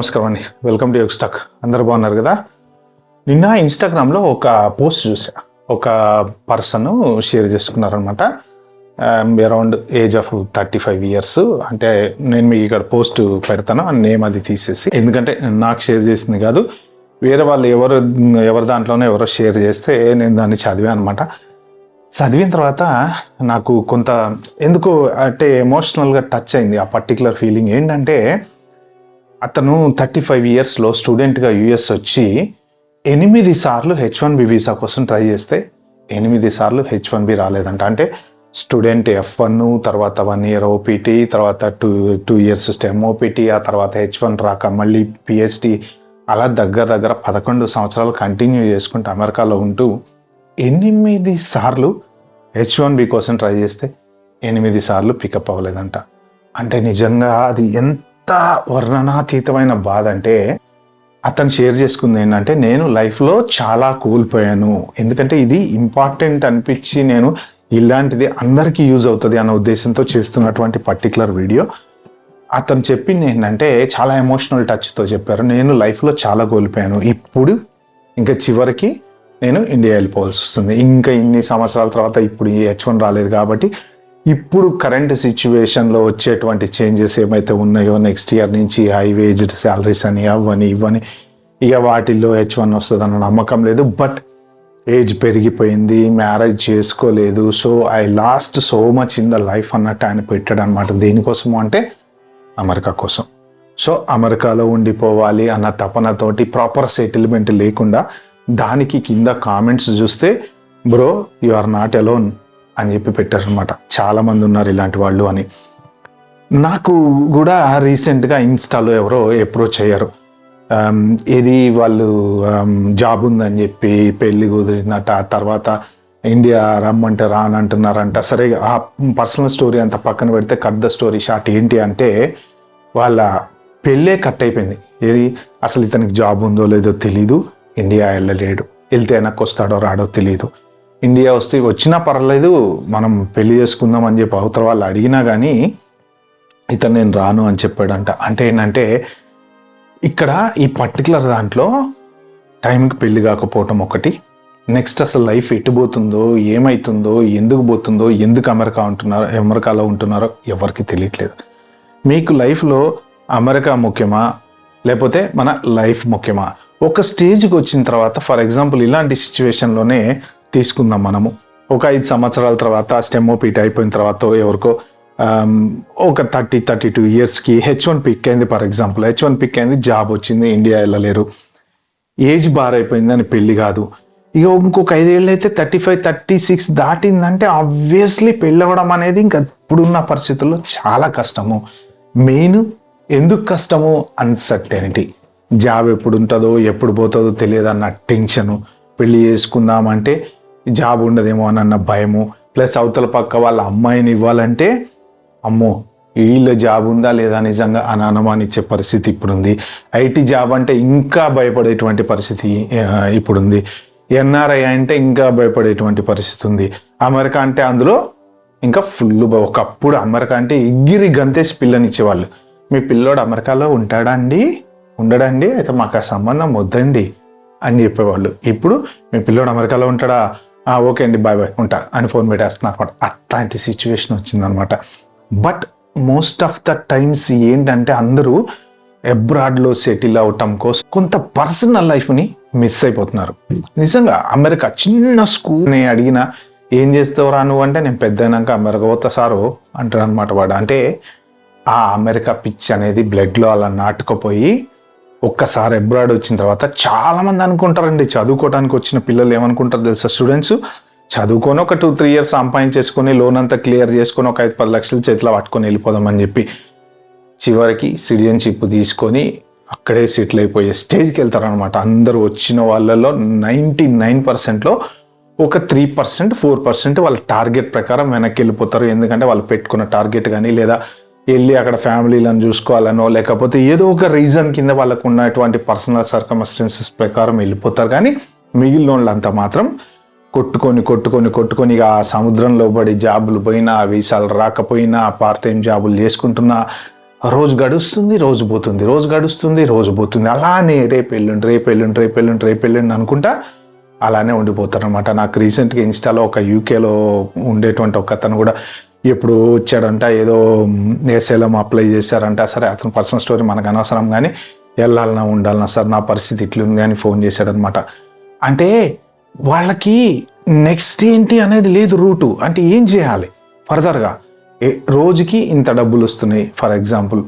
నమస్కారం అండి. Welcome to యోగ్ స్టాక్. అందరూ బాగున్నారు కదా? నిన్న ఇన్స్టాగ్రామ్లో ఒక పోస్ట్ చూసా. ఒక పర్సన్ షేర్ చేసుకున్నారనమాట. Around age of 35 years. అంటే నేను మీకు ఇక్కడ పోస్ట్ పెడతాను, ఆ నేమ్ అది తీసేసి, ఎందుకంటే నాకు షేర్ చేసింది కాదు, వేరే వాళ్ళు ఎవరి దాంట్లోనే ఎవరో షేర్ చేస్తే నేను దాన్ని చదివాను అనమాట. చదివిన తర్వాత నాకు కొంత ఎందుకో అంటే ఎమోషనల్గా టచ్ అయింది ఆ పర్టికులర్ ఫీలింగ్. ఏంటంటే అతను 35 yearsలో స్టూడెంట్గా యూఎస్ వచ్చి 8 సార్లు H1B వీసా కోసం ట్రై చేస్తే 8 సార్లు H1B రాలేదంట. అంటే స్టూడెంట్ F1, తర్వాత 1 year OPT, తర్వాత 2 years STEM OPT, ఆ తర్వాత H1 రాక మళ్ళీ PhD, అలా దగ్గర 11 సంవత్సరాలు కంటిన్యూ చేసుకుంటూ అమెరికాలో ఉంటూ 8 సార్లు H1B కోసం ట్రై చేస్తే 8 సార్లు పికప్ అవ్వలేదంట. అంటే నిజంగా అది ఎంత వర్ణనాతీతమైన బాధ అంటే, అతను షేర్ చేసుకుంది ఏంటంటే, నేను లైఫ్లో చాలా కోల్పోయాను, ఎందుకంటే ఇది ఇంపార్టెంట్ అనిపించి నేను ఇలాంటిది అందరికీ యూజ్ అవుతుంది అన్న ఉద్దేశంతో చేస్తున్నటువంటి పర్టికులర్ వీడియో. అతను చెప్పింది ఏంటంటే చాలా ఎమోషనల్ టచ్తో చెప్పారు. నేను లైఫ్లో చాలా కోల్పోయాను, ఇప్పుడు ఇంకా చివరికి నేను ఇండియా వెళ్ళిపోవాల్సి వస్తుంది, ఇంకా ఇన్ని సంవత్సరాల తర్వాత ఇప్పుడు ఈ H1 రాలేదు కాబట్టి ఇప్పుడు కరెంట్ సిచ్యువేషన్లో వచ్చేటువంటి చేంజెస్ ఏమైతే ఉన్నాయో నెక్స్ట్ ఇయర్ నుంచి హై వేజ్డ్ శాలరీస్ అని అవని ఇవని, ఇక వాటిల్లో H1 వస్తుందన్న నమ్మకం లేదు. బట్ ఏజ్ పెరిగిపోయింది, మ్యారేజ్ చేసుకోలేదు, so I last so much in the life అన్నట్టు ఆయన పెట్టాడు అనమాట. దేనికోసము అంటే అమెరికా కోసం. సో అమెరికాలో ఉండిపోవాలి అన్న తపనతోటి ప్రాపర్ సెటిల్మెంట్ లేకుండా, దానికి కింద కామెంట్స్ చూస్తే bro you are not alone అని చెప్పి పెట్టారనమాట. చాలామంది ఉన్నారు ఇలాంటి వాళ్ళు అని. నాకు కూడా రీసెంట్గా ఇన్స్టాలో ఎవరో అప్రోచ్ అయ్యారు. ఇది వాళ్ళు జాబ్ ఉందని చెప్పి పెళ్ళి కుదిరిందట, తర్వాత ఇండియా రమ్మంటే రానంటున్నారంట. సరే ఆ పర్సనల్ స్టోరీ అంతా పక్కన పెడితే కట్ ద స్టోరీ షార్ట్ ఏంటి అంటే, వాళ్ళ పెళ్ళే కట్ అయిపోయింది. ఏది అసలు ఇతనికి జాబ్ ఉందో లేదో తెలీదు, ఇండియా వెళ్ళలేడు, వెళ్తే వెనక్కి వస్తాడో రాడో తెలీదు. ఇండియా వస్తే వచ్చినా పర్లేదు మనం పెళ్లి చేసుకుందాం అని చెప్పి అవతల వాళ్ళు అడిగినా కానీ ఇతను నేను రాను అని చెప్పాడంట. అంటే ఏంటంటే ఇక్కడ ఈ పర్టికులర్ దాంట్లో టైంకి పెళ్లి కాకపోవటం ఒకటి, నెక్స్ట్ అసలు లైఫ్ ఎట్టుపోతుందో ఏమవుతుందో ఎందుకు పోతుందో ఎందుకు అమెరికాలో ఉంటున్నారో ఎవరికి తెలియట్లేదు. మీకు లైఫ్లో అమెరికా ముఖ్యమా లేకపోతే మన లైఫ్ ముఖ్యమా? ఒక స్టేజ్కి వచ్చిన తర్వాత, ఫర్ ఎగ్జాంపుల్ ఇలాంటి సిచ్యువేషన్లోనే తీసుకుందాం మనము. ఒక 5 సంవత్సరాల తర్వాత STEM OPT అయిపోయిన తర్వాత ఎవరికో ఒక 32 yearsకి H1 పిక్ అయింది. ఫర్ ఎగ్జాంపుల్ H1 పిక్ అయింది, జాబ్ వచ్చింది, ఇండియా వెళ్ళలేరు, ఏజ్ బార్ అయిపోయింది అని పెళ్లి కాదు. ఇక ఇంకొక 5 ఏళ్ళు అయితే 35, 36 దాటిందంటే ఆబ్వియస్లీ పెళ్ళి అవ్వడం అనేది ఇంకా ఇప్పుడున్న పరిస్థితుల్లో చాలా కష్టము. మెయిన్ ఎందుకు కష్టము? అన్సర్టెనిటీ. జాబ్ ఎప్పుడు ఉంటుందో ఎప్పుడు పోతుందో తెలియదు అన్న టెన్షను. పెళ్లి చేసుకుందామంటే జాబ్ ఉండదేమో అన్న భయము, ప్లస్ అవతల పక్క వాళ్ళ అమ్మాయిని ఇవ్వాలంటే అమ్మో వీళ్ళ జాబ్ ఉందా లేదా నిజంగా అని అనుమానించే పరిస్థితి ఇప్పుడుంది. IT జాబ్ అంటే ఇంకా భయపడేటువంటి పరిస్థితి ఇప్పుడుంది. NRI అంటే ఇంకా భయపడేటువంటి పరిస్థితి ఉంది. అమెరికా అంటే అందులో ఇంకా ఫుల్. ఒకప్పుడు అమెరికా అంటే ఎగిరి గంతేసి పిల్లనిచ్చేవాళ్ళు. మీ పిల్లోడు అమెరికాలో ఉండడండి అయితే మాకు ఆ సంబంధం వద్దండి అని చెప్పేవాళ్ళు. ఇప్పుడు మీ పిల్లోడు అమెరికాలో ఉంటాడా? ఓకే అండి, బాయ్ ఉంటా అని ఫోన్ పెట్టేస్తున్నారు అనమాట. అట్లాంటి సిచ్యువేషన్ వచ్చిందనమాట. But most of the times ఏంటంటే అందరూ అబ్రాడ్లో సెటిల్ అవటం కోసం కొంత పర్సనల్ లైఫ్ని మిస్ అయిపోతున్నారు. నిజంగా అమెరికా చిన్న స్కూల్ని అడిగినా ఏం చేస్తావురా నువ్వు అంటే, నేను పెద్ద అయినాక అమెరికా పోతా సారు అంటాడు అనమాట వాడు. అంటే ఆ అమెరికా పిచ్ అనేది బ్లడ్లో అలా నాటుకుపోయి ఒక్కసారి అబ్రాడ్ వచ్చిన తర్వాత చాలామంది అనుకుంటారండి, చదువుకోవడానికి వచ్చిన పిల్లలు ఏమనుకుంటారు తెలుసా, స్టూడెంట్స్ చదువుకొని ఒక 2-3 years సంపాదించేసుకొని లోన్ అంతా క్లియర్ చేసుకొని ఒక 5-10 లక్షలు చేతిలో పట్టుకొని వెళ్ళిపోదామని చెప్పి చివరికి సిటిజన్షిప్ తీసుకొని అక్కడే సెటిల్ అయిపోయే స్టేజ్కి వెళ్తారనమాట. అందరూ వచ్చిన వాళ్ళలో 99%లో ఒక 3%, 4% వాళ్ళ టార్గెట్ ప్రకారం వెనక్కి వెళ్ళిపోతారు. ఎందుకంటే వాళ్ళు పెట్టుకున్న టార్గెట్ కానీ, లేదా వెళ్ళి అక్కడ ఫ్యామిలీలను చూసుకోవాలనో, లేకపోతే ఏదో ఒక రీజన్ కింద వాళ్ళకు ఉన్నటువంటి పర్సనల్ సర్కమ్స్టెన్సెస్ ప్రకారం వెళ్ళిపోతారు. కానీ మిగిలిన వాళ్ళంతా మాత్రం కొట్టుకొని ఇక ఆ సముద్రంలో పడి జాబులు పోయినా, వీసాలు రాకపోయినా, పార్ట్ టైం జాబులు చేసుకుంటున్నా, రోజు గడుస్తుంది, రోజు పోతుంది, రోజు గడుస్తుంది, రోజు పోతుంది. అలానే రేపు ఎల్లుండి అనుకుంటా అలానే ఉండిపోతారు అనమాట. నాకు రీసెంట్గా ఇన్స్టాలో ఒక యూకేలో ఉండేటువంటి ఒక అతను కూడా ఎప్పుడు వచ్చాడంట, ఏదో ఏసైలం అప్లై చేశారంట. సరే అతని పర్సనల్ స్టోరీ మనకు అనవసరం, కానీ వెళ్ళాలన్నా ఉండాలన్నా సార్ నా పరిస్థితి ఇట్లుంది అని ఫోన్ చేశాడనమాట. అంటే వాళ్ళకి నెక్స్ట్ ఏంటి అనేది లేదు రూటు. అంటే ఏం చేయాలి ఫర్దర్గా? రోజుకి ఇంత డబ్బులు వస్తున్నాయి ఫర్ ఎగ్జాంపుల్,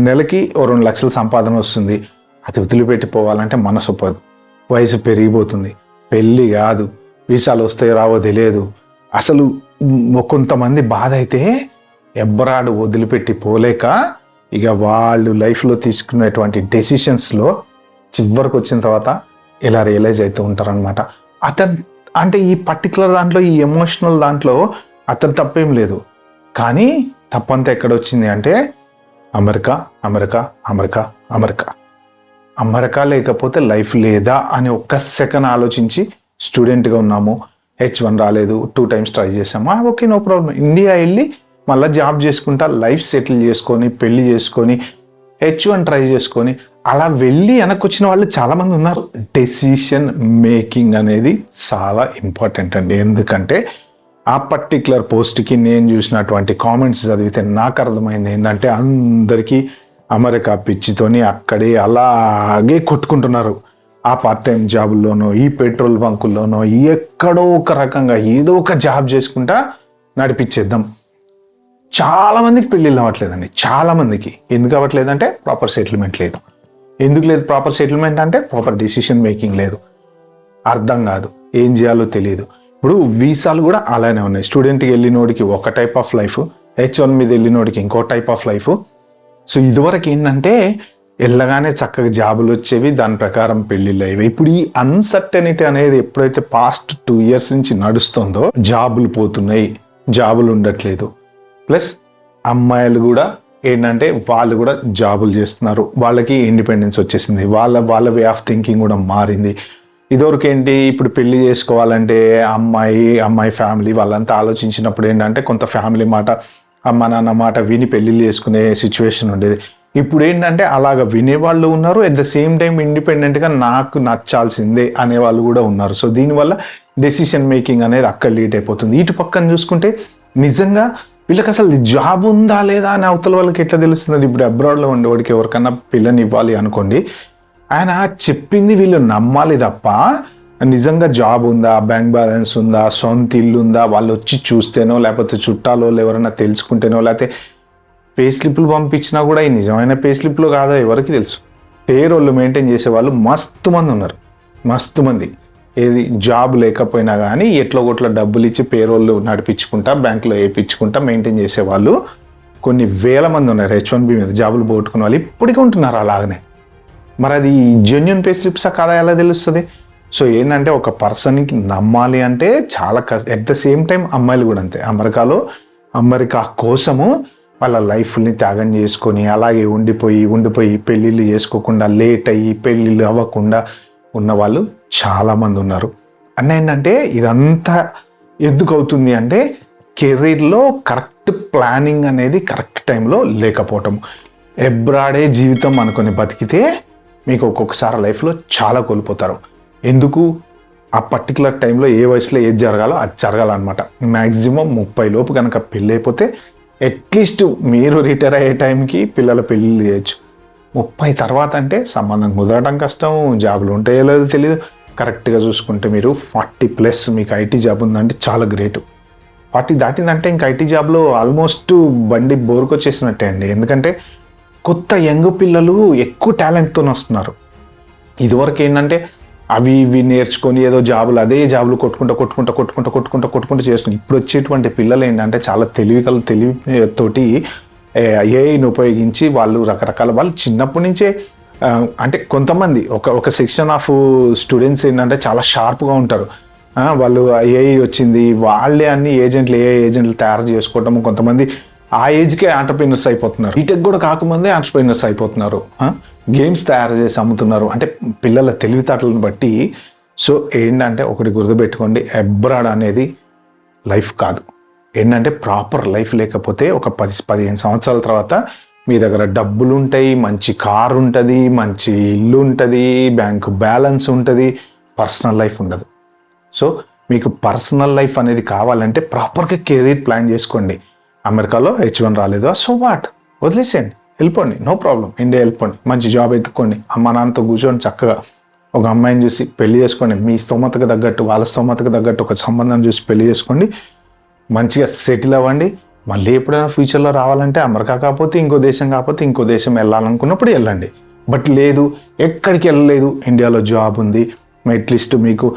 నెలకి 2 లక్షల సంపాదన వస్తుంది. అది వదిలిపెట్టిపోవాలంటే మనసు ఒప్పదు, వయసు పెరిగిపోతుంది, పెళ్ళి కాదు, వీసాలు వస్తాయో రావో తెలియదు. అసలు కొంతమంది బాధ అయితే ఎబ్బరాడు వదిలిపెట్టి పోలేక ఇక వాళ్ళు లైఫ్లో తీసుకునేటువంటి డెసిషన్స్లో చివరికి వచ్చిన తర్వాత ఇలా రియలైజ్ అవుతూ ఉంటారనమాట. అతను అంటే ఈ పర్టికులర్ దాంట్లో, ఈ ఎమోషనల్ దాంట్లో అతను తప్పేం లేదు, కానీ తప్పంతా ఎక్కడ వచ్చింది అంటే America America America America America లేకపోతే లైఫ్ లేదా అని ఒక్క సెకండ్ ఆలోచించి, స్టూడెంట్గా ఉన్నాము, H1 రాలేదు, 2 times ట్రై చేసాము, ఓకే నో ప్రాబ్లం, ఇండియా వెళ్ళి మళ్ళీ జాబ్ చేసుకుంటా లైఫ్ సెటిల్ చేసుకొని పెళ్లి చేసుకొని H1 ట్రై చేసుకొని అలా వెళ్ళి వెనక్కి వచ్చిన వాళ్ళు చాలామంది ఉన్నారు. డెసిషన్ మేకింగ్ అనేది చాలా ఇంపార్టెంట్ అండి. ఎందుకంటే ఆ పర్టిక్యులర్ పోస్ట్కి నేను చూసినటువంటి కామెంట్స్ చదివితే నాకు అర్థమైంది ఏంటంటే అందరికీ అమెరికా పిచ్చితోని అక్కడే అలాగే కొట్టుకుంటున్నారు. ఆ పార్ట్ టైం జాబుల్లోనో, ఈ పెట్రోల్ బంకుల్లోనో, ఎక్కడో ఒక రకంగా ఏదో ఒక జాబ్ చేసుకుంటా నడిపించేద్దాం. చాలామందికి పెళ్ళిళ్ళు అవ్వట్లేదండి, చాలామందికి. ఎందుకు అవ్వట్లేదంటే ప్రాపర్ సెటిల్మెంట్ లేదు. ఎందుకు లేదు ప్రాపర్ సెటిల్మెంట్ అంటే ప్రాపర్ డెసిషన్ మేకింగ్ లేదు, అర్థం కాదు, ఏం చేయాలో తెలియదు. ఇప్పుడు వీసాలు కూడా అలానే ఉన్నాయి. స్టూడెంట్కి వెళ్ళినోడికి ఒక టైప్ ఆఫ్ లైఫ్, H1 మీద వెళ్ళినోడికి ఇంకో టైప్ ఆఫ్ లైఫ్. సో ఇదివరకు ఏంటంటే వెళ్ళగానే చక్కగా జాబులు వచ్చేవి, దాని ప్రకారం పెళ్ళిళ్ళు అయ్యేవి. ఇప్పుడు ఈ అన్సర్టనిటీ అనేది ఎప్పుడైతే పాస్ట్ 2 years నుంచి నడుస్తుందో, జాబులు పోతున్నాయి, జాబులు ఉండట్లేదు, ప్లస్ అమ్మాయిలు కూడా ఏంటంటే వాళ్ళు కూడా జాబులు చేస్తున్నారు, వాళ్ళకి ఇండిపెండెన్స్ వచ్చేసింది, వాళ్ళ వే ఆఫ్ థింకింగ్ కూడా మారింది. ఇదివరకు ఏంటి, ఇప్పుడు పెళ్లి చేసుకోవాలంటే అమ్మాయి ఫ్యామిలీ వాళ్ళంతా ఆలోచించినప్పుడు ఏంటంటే కొంత ఫ్యామిలీ మాట, అమ్మ నాన్న మాట విని పెళ్ళిళ్ళు చేసుకునే సిచ్యువేషన్ ఉండేది. ఇప్పుడు ఏంటంటే అలాగ వినేవాళ్ళు ఉన్నారు, అట్ ద సేమ్ టైం ఇండిపెండెంట్గా నాకు నచ్చాల్సిందే అనేవాళ్ళు కూడా ఉన్నారు. సో దీనివల్ల డెసిషన్ మేకింగ్ అనేది అక్కడ లీడ్ అయిపోతుంది. ఇటు పక్కన చూసుకుంటే నిజంగా వీళ్ళకి అసలు జాబ్ ఉందా లేదా అని అవతల వాళ్ళకి ఎట్లా తెలుస్తుంది? ఇప్పుడు అబ్రాడ్లో ఉండేవాడికి ఎవరికన్నా పిల్లని ఇవ్వాలి అనుకోండి, ఆయన చెప్పింది వీళ్ళు నమ్మాలి తప్ప నిజంగా జాబ్ ఉందా, బ్యాంక్ బ్యాలెన్స్ ఉందా, సొంత ఇల్లు ఉందా, వాళ్ళు వచ్చి చూస్తేనో, లేకపోతే చుట్టాలో ఎవరైనా తెలుసుకుంటేనో, లేకపోతే పే స్లిప్లు పంపించినా కూడా ఈ నిజమైన పే స్లిప్లు కాదో ఎవరికి తెలుసు. పేరోళ్ళు మెయింటైన్ చేసే వాళ్ళు మస్తు మంది ఉన్నారు, మస్తు మంది. ఏది జాబ్ లేకపోయినా కానీ ఎట్లా కొట్ల డబ్బులు ఇచ్చి పేరోళ్ళు నడిపించుకుంటా, బ్యాంకులో వేయించుకుంటా మెయింటైన్ చేసేవాళ్ళు కొన్ని వేల మంది ఉన్నారు. H1B మీద జాబులు పోగొట్టుకునే వాళ్ళు ఇప్పటికీ ఉంటున్నారు అలాగనే. మరి అది జెన్యూన్ పే స్లిప్సా కాదా ఎలా తెలుస్తుంది? సో ఏంటంటే ఒక పర్సన్కి నమ్మాలి అంటే చాలా అట్ ద సేమ్ టైం అమ్మాయిలు కూడా అంతే. అమెరికా కోసము వాళ్ళ లైఫ్ని త్యాగం చేసుకొని అలాగే ఉండిపోయి పెళ్ళిళ్ళు చేసుకోకుండా, లేట్ అయ్యి పెళ్ళిళ్ళు అవ్వకుండా ఉన్న వాళ్ళు చాలామంది ఉన్నారు. అన్న ఏంటంటే ఇదంతా ఎందుకు అవుతుంది అంటే కెరీర్లో కరెక్ట్ ప్లానింగ్ అనేది కరెక్ట్ టైంలో లేకపోవటం. ఎబ్రాడే జీవితం అనుకొని బతికితే మీకు ఒక్కొక్కసారి లైఫ్లో చాలా కోల్పోతారు. ఎందుకు? ఆ పర్టికులర్ టైంలో ఏ వయసులో ఏది జరగాలో అది జరగాలన్నమాట. మ్యాక్సిమం 30 లోపు కనుక పెళ్ళి అయిపోతే అట్లీస్ట్ మీరు రిటైర్ అయ్యే టైంకి పిల్లల పెళ్ళిళ్ళు చేయొచ్చు. 30 తర్వాత అంటే సంబంధం కుదరడం కష్టం, జాబులు ఉంటాయో లేదో తెలియదు. కరెక్ట్గా చూసుకుంటే మీరు 40+ మీకు ఐటీ జాబ్ ఉందంటే చాలా గ్రేట్. 40 దాటిందంటే ఇంక ఐటీ జాబ్లో ఆల్మోస్ట్ బండి బోరుకొచ్చేసినట్టే అండి. ఎందుకంటే కొత్త యంగ్ పిల్లలు ఎక్కువ టాలెంట్తో వస్తున్నారు. ఇదివరకు ఏంటంటే అవి ఇవి నేర్చుకొని ఏదో జాబులు అదే జాబులు కొట్టుకుంటూ చేసుకుని, ఇప్పుడు వచ్చేటువంటి పిల్లలు ఏంటంటే చాలా తెలివితోటి ఏఐని ఉపయోగించి వాళ్ళు రకరకాల వాళ్ళు చిన్నప్పటి నుంచే అంటే కొంతమంది ఒక సెక్షన్ ఆఫ్ స్టూడెంట్స్ ఏంటంటే చాలా షార్ప్గా ఉంటారు. వాళ్ళు ఏఐ వచ్చింది వాళ్ళే అన్ని ఏఐ ఏజెంట్లు తయారు చేసుకోవటము. కొంతమంది ఆ ఏజ్కే ఆంటర్ప్రెన్యూర్స్ అయిపోతున్నారు, బీటెక్ కూడా కాకముందే ఆంటర్ప్రెన్యూర్స్ అయిపోతున్నారు, గేమ్స్ తయారు చేసి అమ్ముతున్నారు. అంటే పిల్లల తెలివితేటలను బట్టి. సో ఏంటంటే ఒకటి గుర్తుపెట్టుకోండి, అబ్రాడ్ అనేది లైఫ్ కాదు. ఏంటంటే ప్రాపర్ లైఫ్ లేకపోతే ఒక 10-15 సంవత్సరాల తర్వాత మీ దగ్గర డబ్బులు ఉంటాయి, మంచి కారు ఉంటుంది, మంచి ఇల్లు ఉంటుంది, బ్యాంకు బ్యాలెన్స్ ఉంటుంది, పర్సనల్ లైఫ్ ఉండదు. సో మీకు పర్సనల్ లైఫ్ అనేది కావాలంటే ప్రాపర్గా కెరీర్ ప్లాన్ చేసుకోండి. అమెరికాలో H1 రాలేదు, సో వాట్, వదిలేసేయండి, వెళ్ళిపోండి, నో ప్రాబ్లం, ఇండియా వెళ్ళిపోండి, మంచి జాబ్ ఎత్తుకోండి, అమ్మ నాన్నతో కూర్చొని చక్కగా ఒక అమ్మాయిని చూసి పెళ్లి చేసుకోండి, మీ స్తోమతకు తగ్గట్టు వాళ్ళ స్తోమతకు తగ్గట్టు ఒక సంబంధం చూసి పెళ్లి చేసుకోండి, మంచిగా సెటిల్ అవ్వండి. మళ్ళీ ఎప్పుడైనా ఫ్యూచర్లో రావాలంటే అమెరికా కాకపోతే ఇంకో దేశం కాకపోతే ఇంకో దేశం వెళ్ళాలనుకున్నప్పుడు వెళ్ళండి. బట్ లేదు, ఎక్కడికి వెళ్ళలేదు, ఇండియాలో జాబ్ ఉంది, అట్లీస్ట్ మీకు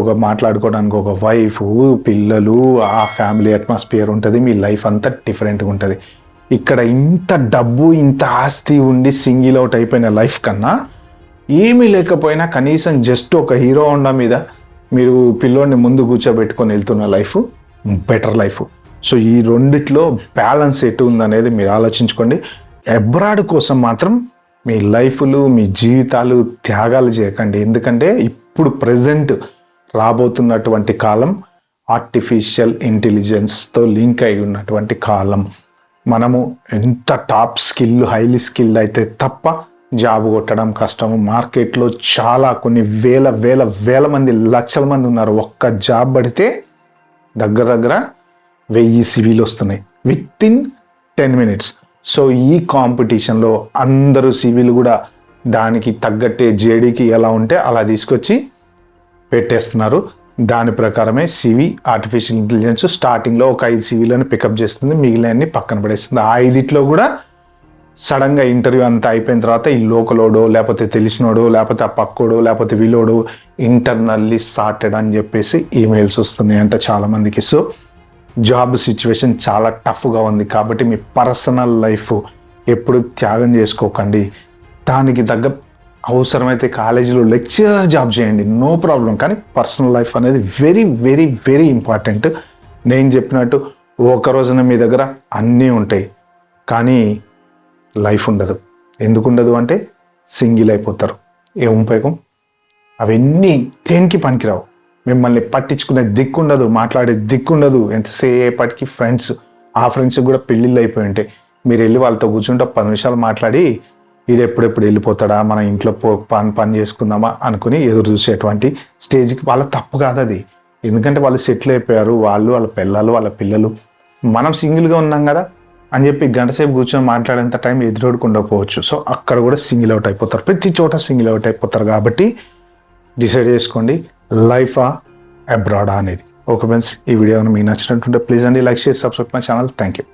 ఒక మాట్లాడుకోవడానికి ఒక వైఫ్, పిల్లలు, ఆ ఫ్యామిలీ అట్మాస్ఫియర్ ఉంటుంది, మీ లైఫ్ అంతా డిఫరెంట్గా ఉంటుంది. ఇక్కడ ఇంత డబ్బు ఇంత ఆస్తి ఉండి సింగిల్ అవుట్ అయిపోయిన లైఫ్ కన్నా ఏమీ లేకపోయినా కనీసం జస్ట్ ఒక హీరో హోండా మీద మీరు పిల్లోడిని ముందు కూర్చోబెట్టుకొని వెళ్తున్న లైఫ్ బెటర్ లైఫ్. సో ఈ రెండిట్లో బ్యాలెన్స్ ఎటు ఉందనేది మీరు ఆలోచించుకోండి. అబ్రాడ్ కోసం మాత్రం మీ లైఫ్లు, మీ జీవితాలు త్యాగాలు చేయకండి. ఎందుకంటే ఇప్పుడు ప్రజెంట్ రాబోతున్నటువంటి కాలం ఆర్టిఫిషియల్ ఇంటెలిజెన్స్తో లింక్ అయి ఉన్నటువంటి కాలం. మనము ఎంత టాప్ స్కిల్, హైలీ స్కిల్డ్ అయితే తప్ప జాబ్ కొట్టడం కష్టము. మార్కెట్లో చాలా కొన్ని వేల మంది, లక్షల మంది ఉన్నారు. ఒక్క జాబ్ పడితే దగ్గర 1000 సివిలు వస్తున్నాయి విత్ ఇన్ 10 minutes. సో ఈ కాంపిటీషన్లో అందరూ సివిలు కూడా దానికి తగ్గట్టే జేడీకి ఎలా ఉంటే అలా తీసుకొచ్చి పెట్టేస్తున్నారు. దాని ప్రకారమే సివి ఆర్టిఫిషియల్ ఇంటెలిజెన్స్ స్టార్టింగ్లో ఒక 5 సివిలను పికప్ చేస్తుంది, మిగిలినన్ని పక్కన పడేస్తుంది. ఆ 5 కూడా సడన్గా ఇంటర్వ్యూ అంతా అయిపోయిన తర్వాత ఈ లోకలోడో లేకపోతే తెలిసినోడో లేకపోతే ఆ పక్కోడో లేకపోతే వీలోడో ఇంటర్నల్లీ సార్టెడ్ అని చెప్పేసి ఈమెయిల్స్ వస్తున్నాయి అంట చాలామందికి. సో జాబ్ సిచ్యువేషన్ చాలా టఫ్గా ఉంది కాబట్టి మీ పర్సనల్ లైఫ్ ఎప్పుడు త్యాగం చేసుకోకండి. దానికి తగ్గ అవసరమైతే కాలేజీలో లెక్చరర్ జాబ్ చేయండి, నో ప్రాబ్లం. కానీ పర్సనల్ లైఫ్ అనేది వెరీ ఇంపార్టెంట్. నేను చెప్పినట్టు ఒక రోజున మీ దగ్గర అన్నీ ఉంటాయి కానీ లైఫ్ ఉండదు. ఎందుకు ఉండదు అంటే సింగిల్ అయిపోతారు. ఏం ఉపయోగం? అవన్నీ దేనికి పనికిరావు. మిమ్మల్ని పట్టించుకునే దిక్కుండదు, మాట్లాడే దిక్కుండదు. ఎంతసేపటికి ఫ్రెండ్స్, ఆ ఫ్రెండ్స్కి కూడా పెళ్ళిళ్ళు అయిపోయి ఉంటాయి. మీరు వెళ్ళి వాళ్ళతో కూర్చుంటే 10 నిమిషాలు మాట్లాడి వీడు ఎప్పుడెప్పుడు వెళ్ళిపోతాడా, మన ఇంట్లో పని చేసుకుందామా అనుకుని ఎదురు చూసేటువంటి స్టేజ్కి వాళ్ళ తప్పు కాదు అది. ఎందుకంటే వాళ్ళు సెటిల్ అయిపోయారు, వాళ్ళ పిల్లలు. మనం సింగిల్గా ఉన్నాం కదా అని చెప్పి గంటసేపు కూర్చొని మాట్లాడేంత టైం ఎదురోడుకు ఉండకపోవచ్చు. సో అక్కడ కూడా సింగిల్ అవుట్ అయిపోతారు, ప్రతి చోట సింగిల్ అవుట్ అయిపోతారు. కాబట్టి డిసైడ్ చేసుకోండి, లైఫా అబ్రాడా అనేది. ఓకే ఫ్రెండ్స్, ఈ వీడియో మీకు నచ్చినట్టుంటే ప్లీజ్ అండి లైక్ చేసి subscribe my channel. Thank you.